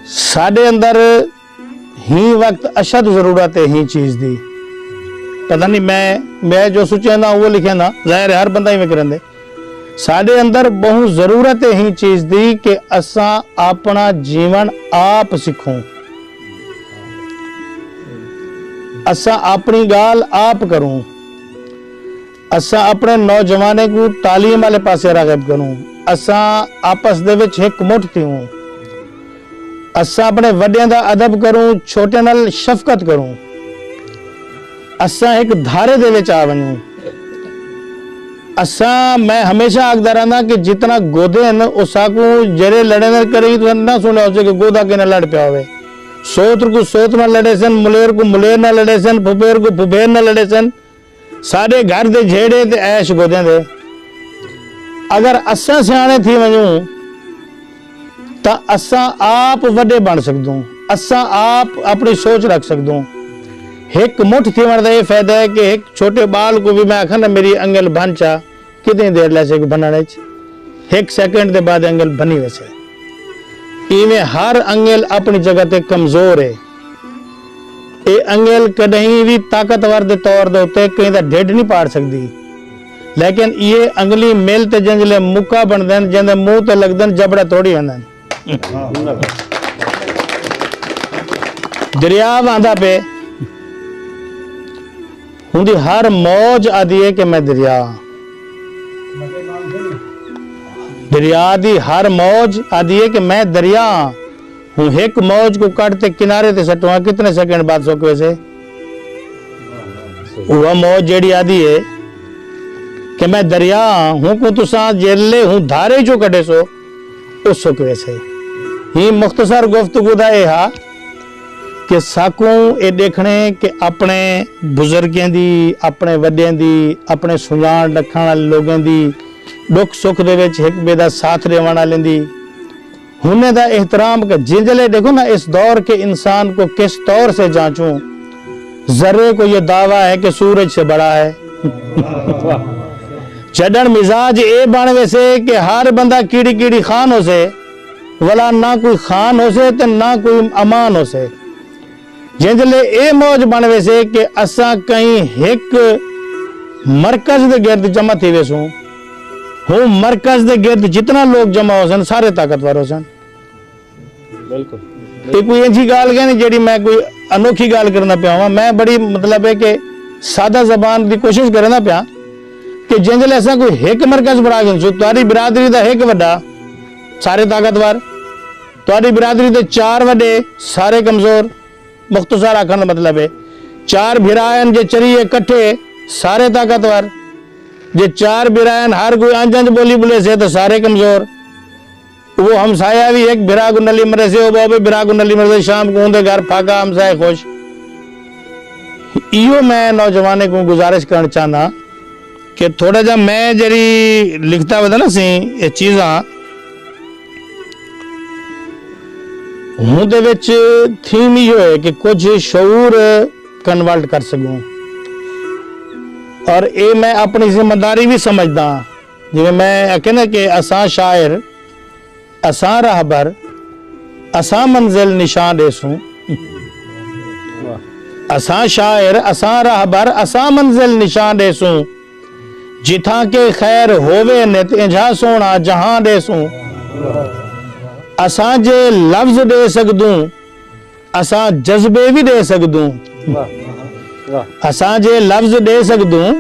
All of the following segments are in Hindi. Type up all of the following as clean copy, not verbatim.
साडे अंदर ही वक्त अशद जरूरत है ही चीज दी। पता नहीं मैं जो सोचा ना वो लिखे ना, जाहिर है हर बंदा ही में करंदे। साडे अंदर बहुत जरूरत है ही चीज दी कि असा अपना जीवन आप सीखूं, असा अपनी गाल आप करूं, असा अपने नौजवाने को तालीम वाले पासे रागब करूं, असा आपस दे विच हिक मुठ थियूं, असा अपने वड्डियां दा अदब करूं, छोटे नाल शफकत करूं, असा एक धारे दे विच आ वणूं। असा मैं हमेशा आखदा रहना कि जितना गोदे हैं उसाकू जरे लड़े न करे तो ना सुने हो कि गोदा के न लड़ पिया होवे। सोत्र को सोत न लड़े सन, मुलेर को मुलेर न लड़े सन, फुफेर को फुफेर न लड़े सन, सारे घर दे झेड़े ते ऐश गोदे दे। अगर असा सियाने थी वणूं ता असा आप वड्डे बन सकदूं, असा आप अपनी सोच रख सकदूं। एक मुठ थी वण दा ये फायदा है कि एक छोटे बाल को भी मैं आखा ना मेरी अंगल भांचा कितनी देर लैसे बनाने एक सेकंड के बाद अंगल बनी वैसे। इवें हर अंगल अपनी जगह ते कमजोर है। ये अंगल कहीं भी ताकतवर के तौर के उत्ते कहीं का ढिड नहीं पाड़ सकती, लेकिन ये अंगली मेल ते जंजले मुक्का बनते जिंदे मुंह ते लगते जबड़ा तोड़ी होंदे। दरिया आंदा पे हुंदी हर मौज आदि है कि मैं दरिया दी हर मौज आदि है कि मैं दरिया हूं। एक मौज को काटते किनारे ते सटवा कितने सेकंड बाद सोके से वह मौज जेड़ी आदि है कि मैं दरिया हूं को तुसा जेले हूं धारे जो कटे सो उस सोके से ही मुख्तसर गुफ्तगू दा ए हा कि साकू ये देखने कि अपने बुजुर्गों दी, अपने वड्डियां दी, अपने सुजान रखने वाले लोगों दी दुख सुख दे विच एक बे दा साथ देवन वाले दी हुने दा एहतराम का जिंजले देखो ना। इस दौर के इंसान को किस तौर से जांचूं। जर्रे को ये दावा है कि सूरज से बड़ा है। चढ़न मिजाज ए बन वैसे कि हर बंदा कीड़ी कीड़ी खान हो से, वला ना कोई खान हो से ते ना कोई अमान हो से। जिंजले ए मौज बन वैसे कि असा कहीं एक मरकज दे गिर्द जमा थी वैसू हूं। मरकज दे गिर्द जितना लोग जमा हो सन सारे ताकतवर हो सन। बिल्कुल कोई ऐसी गाल है नहीं जेडी मैं कोई अनोखी गाल करना पिया। मैं बड़ी मतलब है कि सादा जबान की कोशिश करना पिया कि जिंजले असा कोई एक मरकज बना गए तुहारी बिरादरी दा एक वड्डा सारे ताकतवर, तुहारी बिरादरी दे चार वड्डे सारे कमजोर। मुख्तसर आखन मतलब है चार भिरायन जे चरिए कट्ठे सारे ताकतवर, जे चार भिरायन हर कोई अंज अंज बोली बोले से तो सारे कमजोर। वो हमसाया भी एक भिरा को नली मरे से वो भिरा को नली मरे से शाम को उनके घर फाका हमसाए खुश। इो मैं नौजवाने को गुजारिश करना चाहना कि थोड़ा जा मैं जरी लिखता बता ना सी ये चीज़ा हूं दे विच थीम यो है कि कुछ शऊर कन्वर्ट कर सकूं और ये मैं अपनी जिम्मेदारी भी समझदा। जिवें मैं आखे ना कि असा शायर असा राहबर असा मंजिल निशान देसूं। असा शायर असा राहबर असा मंजिल निशान देसूं। जिथा के खैर होवे नित इंझा सोना जहां देसूं। असा जे लफ्ज दे सकदूं असा जज्बे भी दे सकदूं। असा जे लफ्ज दे सकदूं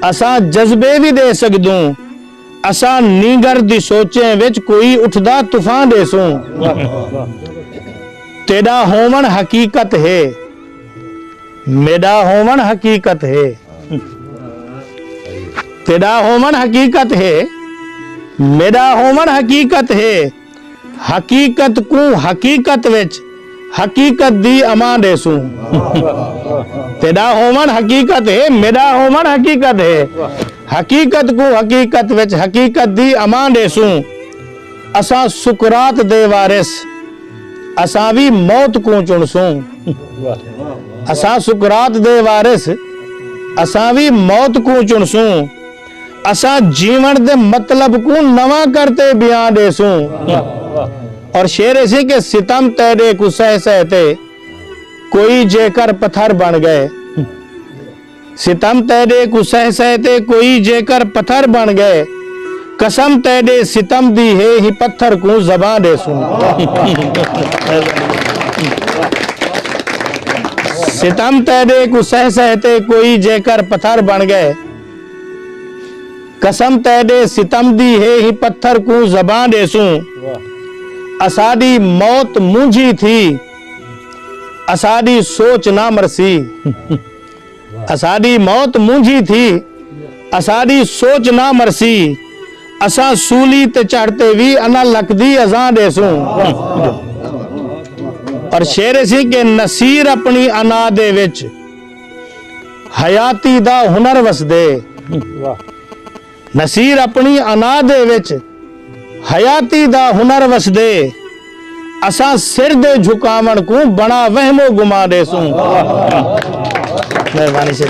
असा जज्बे भी दे सकदूं। असा नीगर दी सोचे विच कोई उठदा तूफान देसूं। तेरा होवन हकीकत है मेरा होवन हकीकत है। तेरा होवन हकीकत है मेरा होवन हकीकत है। हकीकत को हकीकत विच हकीकत दी अमान देसूं। तेरा होवन हकीकत है मेरा होवन हकीकत है। हकीकत को हकीकत विच हकीकत दी अमान देसूं। असा सुकरात दे वारिस असा भी मौत को चुनसूं। असा सुकरात दे वारिस असा भी मौत को चुनसूं। असा जीवन दे मतलब को नवा करते बयान देसूं। और शेर ऐसे के सितम तेरे को सह सहते कोई जेकर पत्थर बन गए, सितम तेरे को सह सहते कोई जेकर पत्थर बन गए, कसम तेरे सितम दी है ही पत्थर को जबान दे सुन। सितम तेरे को सह सहते कोई जेकर पत्थर बन गए, कसम तेरे सितम दी है ही पत्थर को जबान दे सुन। असादी मौत मुंझी थी, असादी सोच ना मरसी, असादी मौत मुंझी थी, असादी सोच ना मरसी, असा सूली ते चढ़ते भी अना लकदी अजां देसू। और शेर सी के नसीर अपनी अना दे विच हयाती दा हुनर वसदे, नसीर अपनी अना दे विच हयाती दा हुनर वसदे, असा सिर दे झुकावण को बड़ा वहमो गुमा देसू। मेहरबानी से।